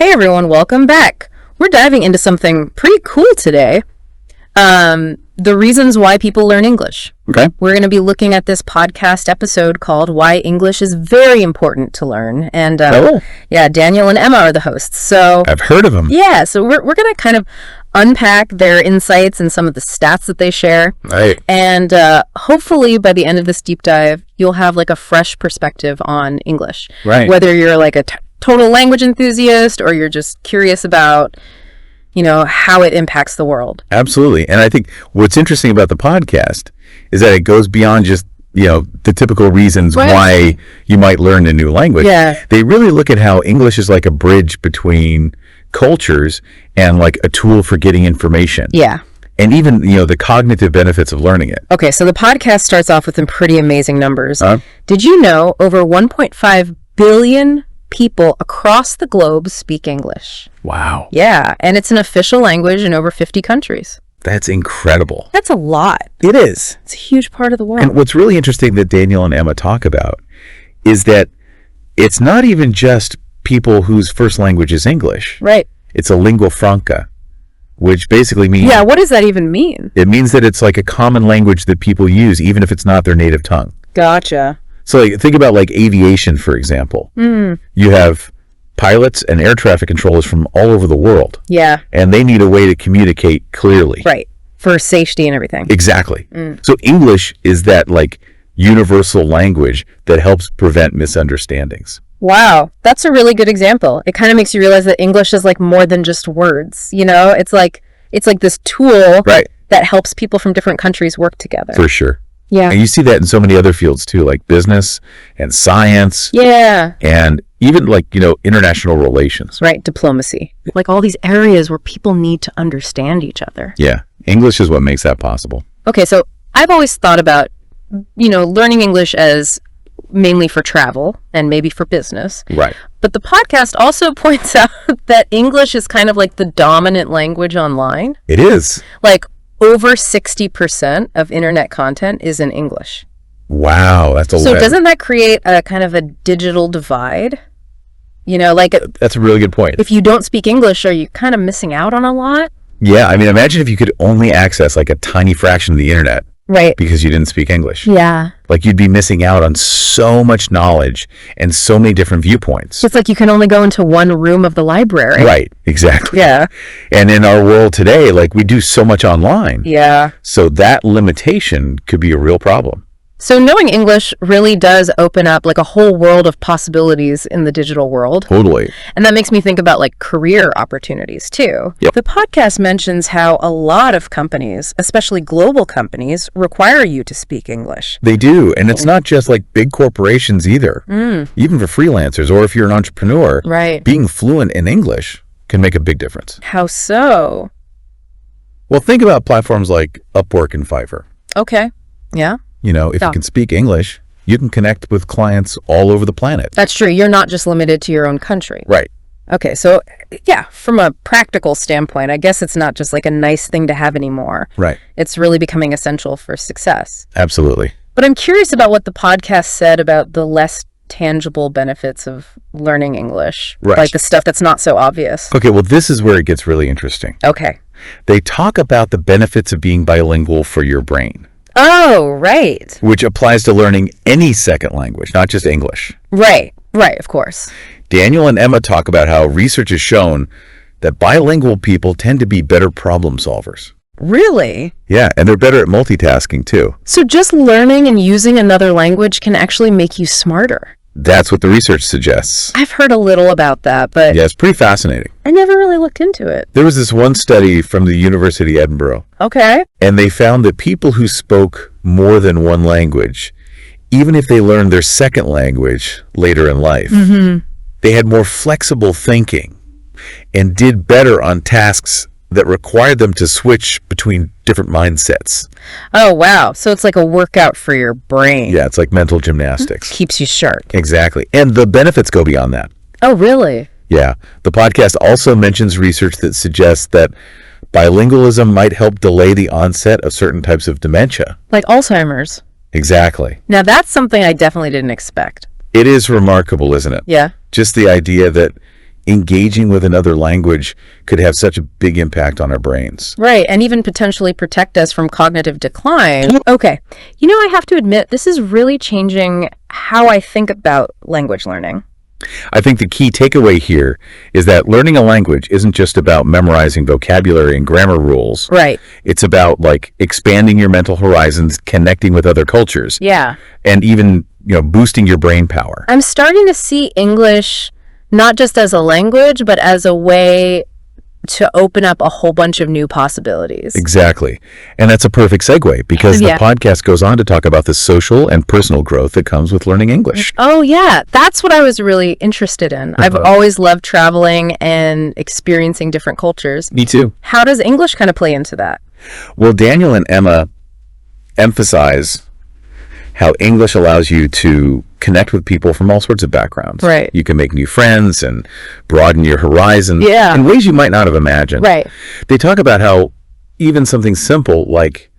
Hey everyone, welcome back. We're diving into something pretty cool today. The reasons why people learn English. Okay. We're going to be looking at this podcast episode called Why English is Very Important to Learn. And yeah, Daniel and Emma are the hosts. So I've heard of them. Yeah, so we're going to kind of unpack their insights and some of the stats that they share. Right. And hopefully by the end of this deep dive, you'll have like a fresh perspective on English. Right. Whether you're like a total language enthusiast or you're just curious about, you know, how it impacts the world. Absolutely. And I think what's interesting about the podcast is that it goes beyond just, you know, the typical reasons why you might learn a new language. Yeah. They really look at how English is like a bridge between cultures and like a tool for getting information. Yeah. And even, you know, the cognitive benefits of learning it. Okay, so the podcast starts off with some pretty amazing numbers. Did you know over 1.5 billion people across the globe speak English? Wow. Yeah, and it's an official language in over 50 countries. That's incredible. That's a lot. It is. It's a huge part of the world. And what's really interesting that Daniel and Emma talk about is that it's not even just people whose first language is English. Right. It's a lingua franca, which basically means... Yeah, what does that even mean? It means that it's like a common language that people use, even if it's not their native tongue. Gotcha. So like, think about like aviation, for example. You have pilots and air traffic controllers from all over the world. Yeah. And they need a way to communicate clearly. Right. For safety and everything. Exactly. So English is that like universal language that helps prevent misunderstandings. Wow. That's a really good example. It kind of makes you realize that English is like more than just words. You know, it's like this tool that helps people from different countries work together. For sure. Yeah. And you see that in so many other fields too, like business and science. Yeah. And even like, you know, international relations. Right. Diplomacy. Like all these areas where people need to understand each other. Yeah. English is what makes that possible. Okay. So I've always thought about, you know, learning English as mainly for travel and maybe for business. Right. But the podcast also points out that English is kind of like the dominant language online. It is. Like over 60% of internet content is in English. Wow, that's a lot. So doesn't that create a kind of a digital divide? You know, like... That's a really good point. If you don't speak English, are you kind of missing out on a lot? Yeah, I mean, imagine if you could only access like a tiny fraction of the internet. Right. Because you didn't speak English. Yeah. Like you'd be missing out on so much knowledge and so many different viewpoints. It's like you can only go into one room of the library. Right, exactly. Yeah. And in our world today, like we do so much online. Yeah. So that limitation could be a real problem. So knowing English really does open up like a whole world of possibilities in the digital world. Totally. And that makes me think about like career opportunities too. Yep. The podcast mentions how a lot of companies, especially global companies, require you to speak English. They do. And it's not just like big corporations either. Even for freelancers or if you're an entrepreneur, Right. being fluent in English can make a big difference. How so? Well, think about platforms like Upwork and Fiverr. Okay. Yeah. You know, if you can speak English, you can connect with clients all over the planet. That's true. You're not just limited to your own country. Right. Okay. So yeah, from a practical standpoint, I guess it's not just like a nice thing to have anymore. Right. It's really becoming essential for success. Absolutely. But I'm curious about what the podcast said about the less tangible benefits of learning English. Right. Like the stuff that's not so obvious. Okay, well, this is where it gets really interesting. Okay. They talk about the benefits of being bilingual for your brain. Oh, right. Which applies to learning any second language, not just English. Right, of course. Daniel and Emma talk about how research has shown that bilingual people tend to be better problem solvers. Really? Yeah, and they're better at multitasking too. So just learning and using another language can actually make you smarter. That's what the research suggests. I've heard a little about that, but yeah, it's pretty fascinating. I never really looked into it. There was this one study from the University of Edinburgh. Okay. And they found that people who spoke more than one language, even if they learned their second language later in life, they had more flexible thinking and did better on tasks that required them to switch between different mindsets. Oh, wow. So it's like a workout for your brain. Yeah, it's like mental gymnastics. Keeps you sharp. Exactly. And the benefits go beyond that. Oh, really? Yeah. The podcast also mentions research that suggests that bilingualism might help delay the onset of certain types of dementia. Like Alzheimer's. Exactly. Now, that's something I definitely didn't expect. It is remarkable, isn't it? Yeah. Just the idea that engaging with another language could have such a big impact on our brains. Right, and even potentially protect us from cognitive decline. Okay, I have to admit, this is really changing how I think about language learning. I think the key takeaway here is that learning a language isn't just about memorizing vocabulary and grammar rules. Right. It's about expanding your mental horizons, connecting with other cultures. Yeah. And even, boosting your brain power. I'm starting to see English not just as a language, but as a way to open up a whole bunch of new possibilities. Exactly. And that's a perfect segue because the podcast goes on to talk about the social and personal growth that comes with learning English. Oh, yeah. That's what I was really interested in. I've always loved traveling and experiencing different cultures. Me too. How does English kind of play into that? Well, Daniel and Emma emphasize how English allows you to connect with people from all sorts of backgrounds. Right. You can make new friends and broaden your horizons in ways you might not have imagined. Right. They talk about how even something simple like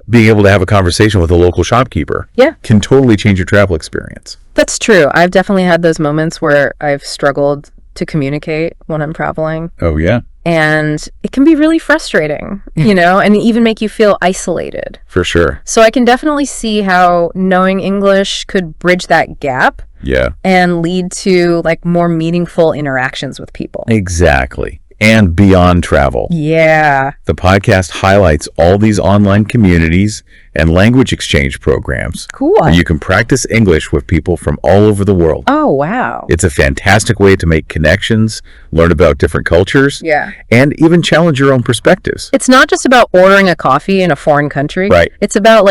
being able to have a conversation with a local shopkeeper can totally change your travel experience. That's true. I've definitely had those moments where I've struggled to communicate when I'm traveling. Oh, yeah. And it can be really frustrating, and even make you feel isolated. For sure. So I can definitely see how knowing English could bridge that gap. Yeah. And lead to more meaningful interactions with people. Exactly. And beyond travel. Yeah. The podcast highlights all these online communities and language exchange programs. Cool. Where you can practice English with people from all over the world. Oh, wow. It's a fantastic way to make connections, learn about different cultures, and even challenge your own perspectives. It's not just about ordering a coffee in a foreign country. Right. It's about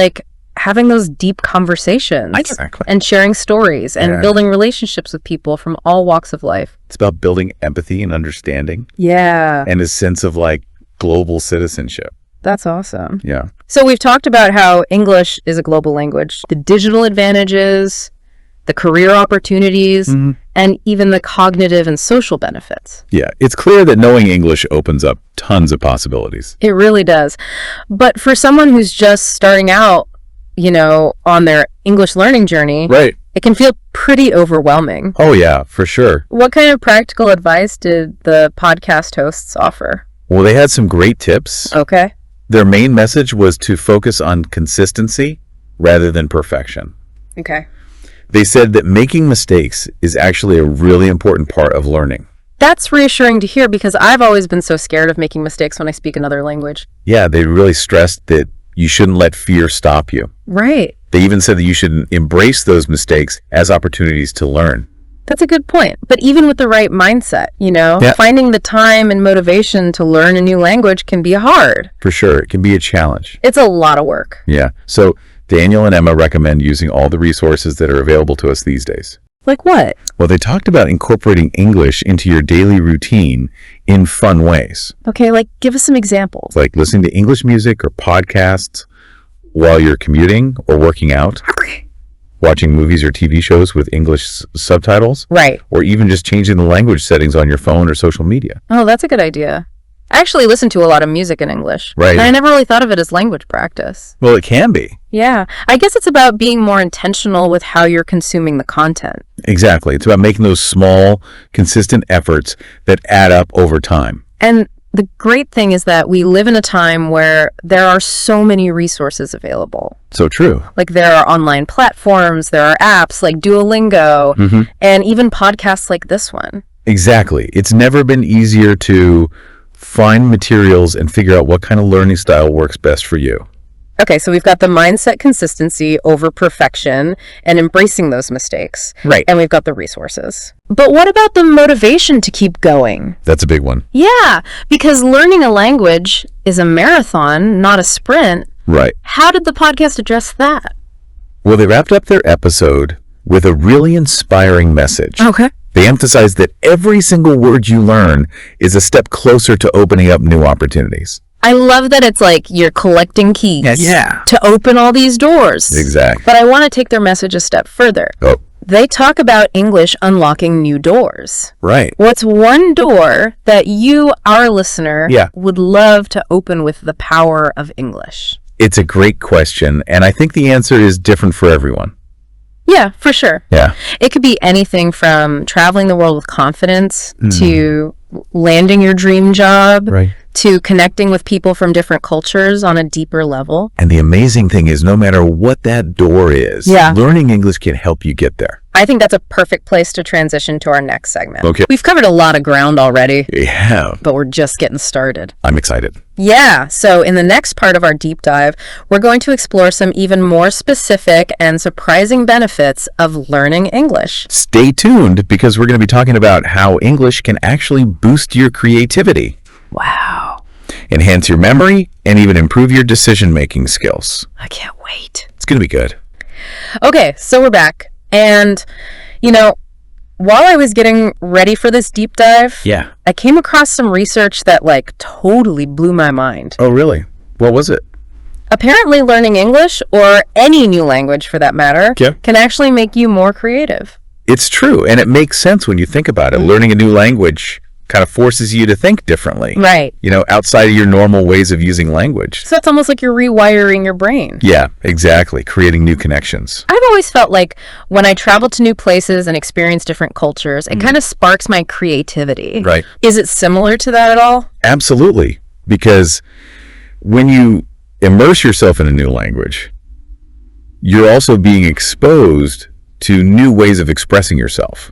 having those deep conversations and sharing stories and building relationships with people from all walks of life. It's about building empathy and understanding. Yeah. And a sense of global citizenship. That's awesome. Yeah. So we've talked about how English is a global language, the digital advantages, the career opportunities, and even the cognitive and social benefits. Yeah, it's clear that knowing English opens up tons of possibilities. It really does. But for someone who's just starting out, on their English learning journey, it can feel pretty overwhelming. Oh, yeah, for sure. What kind of practical advice did the podcast hosts offer? Well, they had some great tips. Okay. Their main message was to focus on consistency rather than perfection. Okay. They said that making mistakes is actually a really important part of learning. That's reassuring to hear because I've always been so scared of making mistakes when I speak another language. Yeah, they really stressed that you shouldn't let fear stop you. Right. They even said that you should embrace those mistakes as opportunities to learn. That's a good point. But even with the right mindset, finding the time and motivation to learn a new language can be hard. For sure. It can be a challenge. It's a lot of work. Yeah. So Daniel and Emma recommend using all the resources that are available to us these days. Like what? Well, they talked about incorporating English into your daily routine in fun ways. Okay, give us some examples. Like listening to English music or podcasts while you're commuting or working out. Watching movies or TV shows with English subtitles. Right. Or even just changing the language settings on your phone or social media. Oh, that's a good idea. I actually listen to a lot of music in English. Right. And I never really thought of it as language practice. Well, it can be. Yeah. I guess it's about being more intentional with how you're consuming the content. Exactly. It's about making those small, consistent efforts that add up over time. And the great thing is that we live in a time where there are so many resources available. So true. There are online platforms, there are apps like Duolingo, and even podcasts like this one. Exactly. It's never been easier to find materials and figure out what kind of learning style works best for you. Okay, so we've got the mindset consistency over perfection and embracing those mistakes. Right. And we've got the resources. But what about the motivation to keep going? That's a big one. Yeah, because learning a language is a marathon, not a sprint. Right. How did the podcast address that? Well, they wrapped up their episode with a really inspiring message. Okay. They emphasized that every single word you learn is a step closer to opening up new opportunities. I love that it's you're collecting keys to open all these doors. Exactly. But I want to take their message a step further. Oh. They talk about English unlocking new doors. Right. What's one door that you, our listener, would love to open with the power of English? It's a great question, and I think the answer is different for everyone. Yeah, for sure. Yeah. It could be anything from traveling the world with confidence to landing your dream job to connecting with people from different cultures on a deeper level. And the amazing thing is, no matter what that door is, learning English can help you get there. I think that's a perfect place to transition to our next segment. Okay. We've covered a lot of ground already. Yeah. But we're just getting started. I'm excited. Yeah. So in the next part of our deep dive, we're going to explore some even more specific and surprising benefits of learning English. Stay tuned, because we're going to be talking about how English can actually boost your creativity. Wow. Enhance your memory, and even improve your decision-making skills. I can't wait. It's going to be good. Okay, so we're back. And, you know, while I was getting ready for this deep dive, I came across some research that, like, totally blew my mind. Oh, really? What was it? Apparently, learning English, or any new language for that matter, can actually make you more creative. It's true, and it makes sense when you think about it. Learning a new language kind of forces you to think differently. Right. You know, outside of your normal ways of using language. So it's almost like you're rewiring your brain. Yeah, exactly. Creating new connections. I've always felt like when I travel to new places and experience different cultures, it kind of sparks my creativity. Right. Is it similar to that at all? Absolutely. Because when you immerse yourself in a new language, you're also being exposed to new ways of expressing yourself.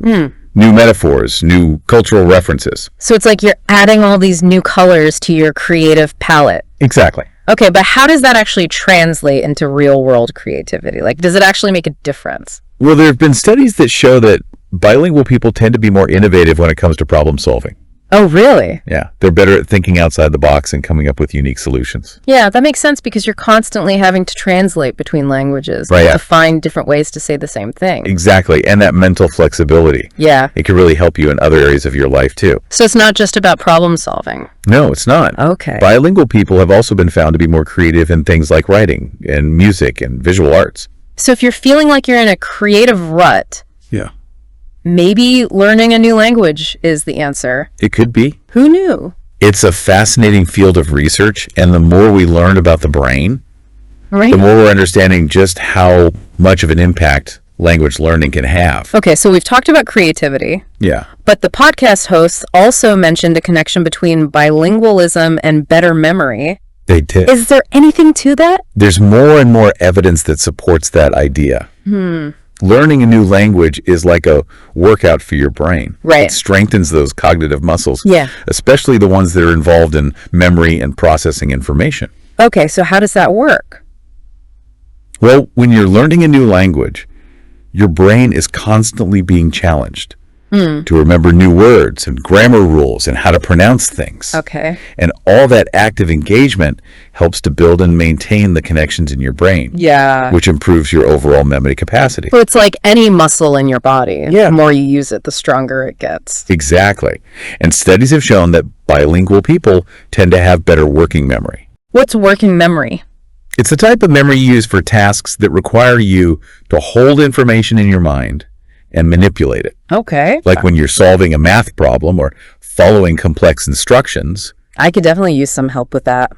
New metaphors, new cultural references. So it's like you're adding all these new colors to your creative palette. Exactly. Okay, but how does that actually translate into real-world creativity? Like, does it actually make a difference? Well, there have been studies that show that bilingual people tend to be more innovative when it comes to problem solving. Oh, really? Yeah, they're better at thinking outside the box and coming up with unique solutions. Yeah, that makes sense, because you're constantly having to translate between languages to find different ways to say the same thing. Exactly, and that mental flexibility. Yeah. It can really help you in other areas of your life, too. So it's not just about problem solving. No, it's not. Okay. Bilingual people have also been found to be more creative in things like writing and music and visual arts. So if you're feeling like you're in a creative rut, maybe learning a new language is the answer. It could be. Who knew? It's a fascinating field of research, and the more we learn about the brain, the more we're understanding just how much of an impact language learning can have. Okay, so we've talked about creativity. Yeah. But the podcast hosts also mentioned a connection between bilingualism and better memory. They did. Is there anything to that? There's more and more evidence that supports that idea. Learning a new language is like a workout for your brain. Right. It strengthens those cognitive muscles. Yeah. Especially the ones that are involved in memory and processing information. Okay, so how does that work? Well, when you're learning a new language, your brain is constantly being challenged to remember new words and grammar rules and how to pronounce things. Okay. And all that active engagement helps to build and maintain the connections in your brain. Yeah. Which improves your overall memory capacity. So it's like any muscle in your body. Yeah. The more you use it, the stronger it gets. Exactly. And studies have shown that bilingual people tend to have better working memory. What's working memory? It's the type of memory you use for tasks that require you to hold information in your mind and manipulate it. Okay. Like when you're solving a math problem or following complex instructions. I could definitely use some help with that.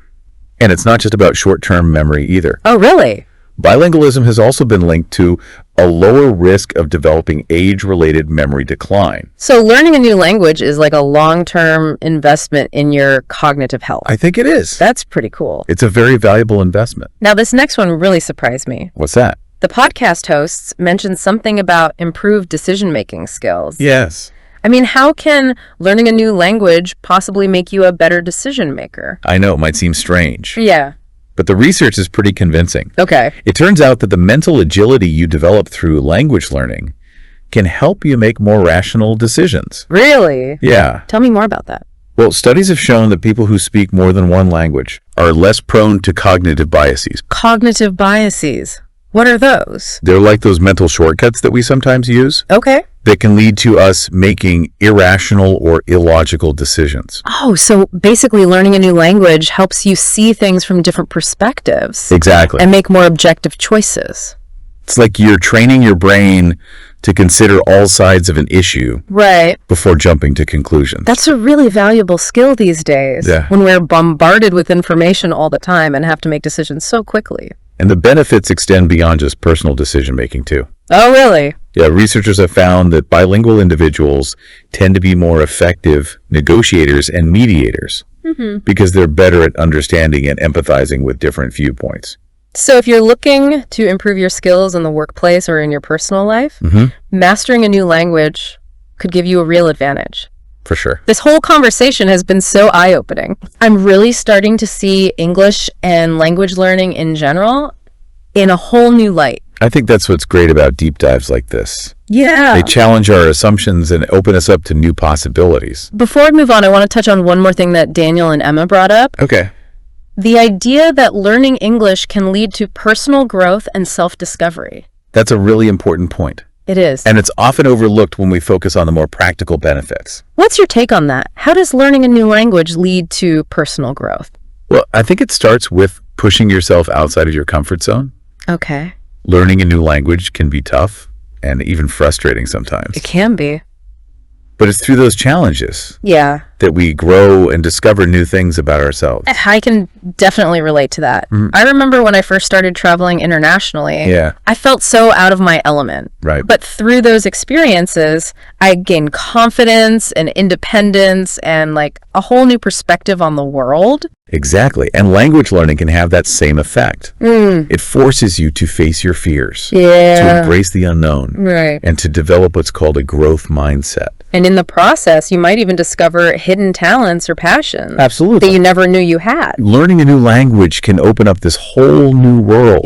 And it's not just about short-term memory either. Oh, really? Bilingualism has also been linked to a lower risk of developing age-related memory decline. So learning a new language is like a long-term investment in your cognitive health. I think it is. That's pretty cool. It's a very valuable investment. Now, this next one really surprised me. What's that? The podcast hosts mentioned something about improved decision-making skills. Yes. I mean, how can learning a new language possibly make you a better decision maker? I know, it might seem strange. Yeah. But the research is pretty convincing. Okay. It turns out that the mental agility you develop through language learning can help you make more rational decisions. Really? Yeah. Tell me more about that. Well, studies have shown that people who speak more than one language are less prone to cognitive biases. Cognitive biases? What are those? They're like those mental shortcuts that we sometimes use. Okay. That can lead to us making irrational or illogical decisions. Oh, so basically learning a new language helps you see things from different perspectives. Exactly. And make more objective choices. It's like you're training your brain to consider all sides of an issue. Right. Before jumping to conclusions. That's a really valuable skill these days. Yeah. When we're bombarded with information all the time and have to make decisions so quickly. And the benefits extend beyond just personal decision-making, too. Oh, really? Yeah, researchers have found that bilingual individuals tend to be more effective negotiators and mediators because they're better at understanding and empathizing with different viewpoints. So if you're looking to improve your skills in the workplace or in your personal life, mastering a new language could give you a real advantage. For sure. This whole conversation has been so eye-opening. I'm really starting to see English and language learning in general in a whole new light. I think that's what's great about deep dives like this. Yeah. They challenge our assumptions and open us up to new possibilities. Before I move on, I want to touch on one more thing that Daniel and Emma brought up. Okay. The idea that learning English can lead to personal growth and self-discovery. That's a really important point. It is. And it's often overlooked when we focus on the more practical benefits. What's your take on that? How does learning a new language lead to personal growth? Well, I think it starts with pushing yourself outside of your comfort zone. Okay. Learning a new language can be tough and even frustrating sometimes. It can be. But it's through those challenges that we grow and discover new things about ourselves. I can definitely relate to that. I remember when I first started traveling internationally, I felt so out of my element. Right. But through those experiences, I gained confidence and independence and like a whole new perspective on the world. Exactly. And language learning can have that same effect. It forces you to face your fears, to embrace the unknown, and to develop what's called a growth mindset. And in the process, you might even discover hidden talents or passions. Absolutely. That you never knew you had. Learning a new language can open up this whole new world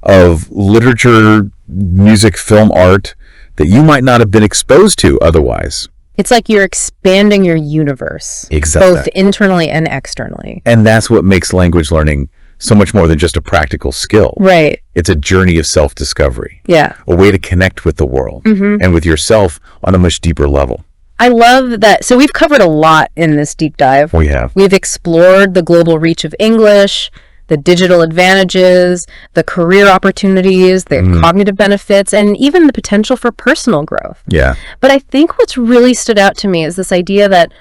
of literature, music, film, art that you might not have been exposed to otherwise. It's like you're expanding your universe. Exactly. Both internally and externally. And that's what makes language learning so much more than just a practical skill. Right. It's a journey of self-discovery. Yeah. A way to connect with the world and with yourself on a much deeper level. I love that. So we've covered a lot in this deep dive. We have. We've explored the global reach of English, the digital advantages, the career opportunities, the cognitive benefits, and even the potential for personal growth. Yeah. But I think what's really stood out to me is this idea that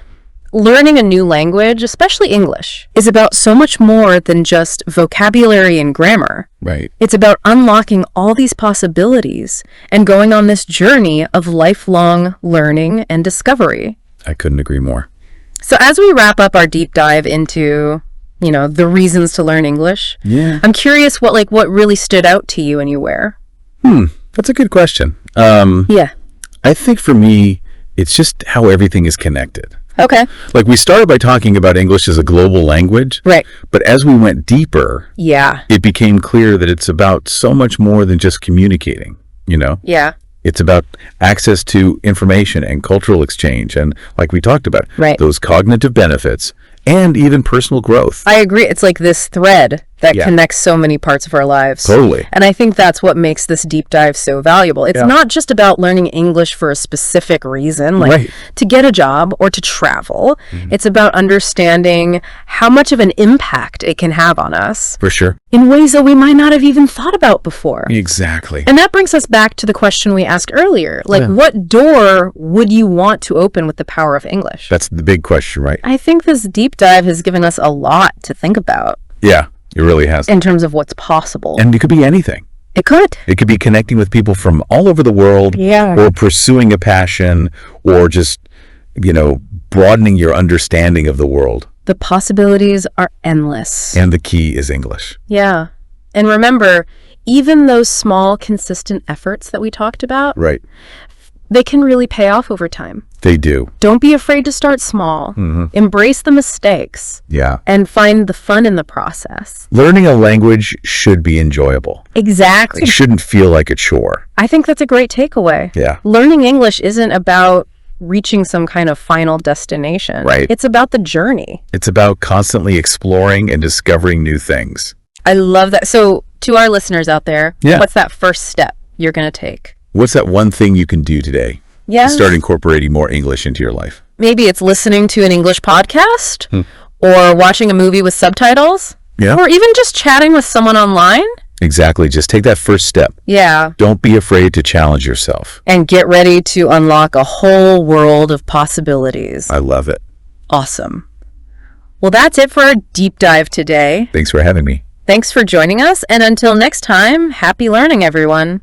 learning a new language, especially English, is about so much more than just vocabulary and grammar. Right. It's about unlocking all these possibilities and going on this journey of lifelong learning and discovery. I couldn't agree more. So as we wrap up our deep dive into, the reasons to learn English, I'm curious what really stood out to you anywhere. That's a good question. I think for me, it's just how everything is connected. Okay. Like we started by talking about English as a global language. Right. But as we went deeper, it became clear that it's about so much more than just communicating, Yeah. It's about access to information and cultural exchange. And like we talked about, those cognitive benefits and even personal growth. I agree. It's like this thread that connects so many parts of our lives. Totally. And I think that's what makes this deep dive so valuable. It's not just about learning English for a specific reason, like to get a job or to travel. It's about understanding how much of an impact it can have on us. For sure. In ways that we might not have even thought about before. Exactly. And that brings us back to the question we asked earlier. Like, what door would you want to open with the power of English? That's the big question, right? I think this deep dive has given us a lot to think about. Yeah. It really has. In terms of what's possible. And it could be anything. It could. It could be connecting with people from all over the world. Yeah. Or pursuing a passion or just, broadening your understanding of the world. The possibilities are endless. And the key is English. Yeah. And remember, even those small, consistent efforts that we talked about, they can really pay off over time. They do. Don't be afraid to start small. Embrace the mistakes. Yeah. And find the fun in the process. Learning a language should be enjoyable. Exactly. It shouldn't feel like a chore. I think that's a great takeaway. Yeah. Learning English isn't about reaching some kind of final destination. Right. It's about the journey. It's about constantly exploring and discovering new things. I love that. So to our listeners out there, what's that first step you're going to take? What's that one thing you can do today to start incorporating more English into your life? Maybe it's listening to an English podcast or watching a movie with subtitles or even just chatting with someone online. Exactly. Just take that first step. Yeah. Don't be afraid to challenge yourself. And get ready to unlock a whole world of possibilities. I love it. Awesome. Well, that's it for our deep dive today. Thanks for having me. Thanks for joining us. And until next time, happy learning, everyone.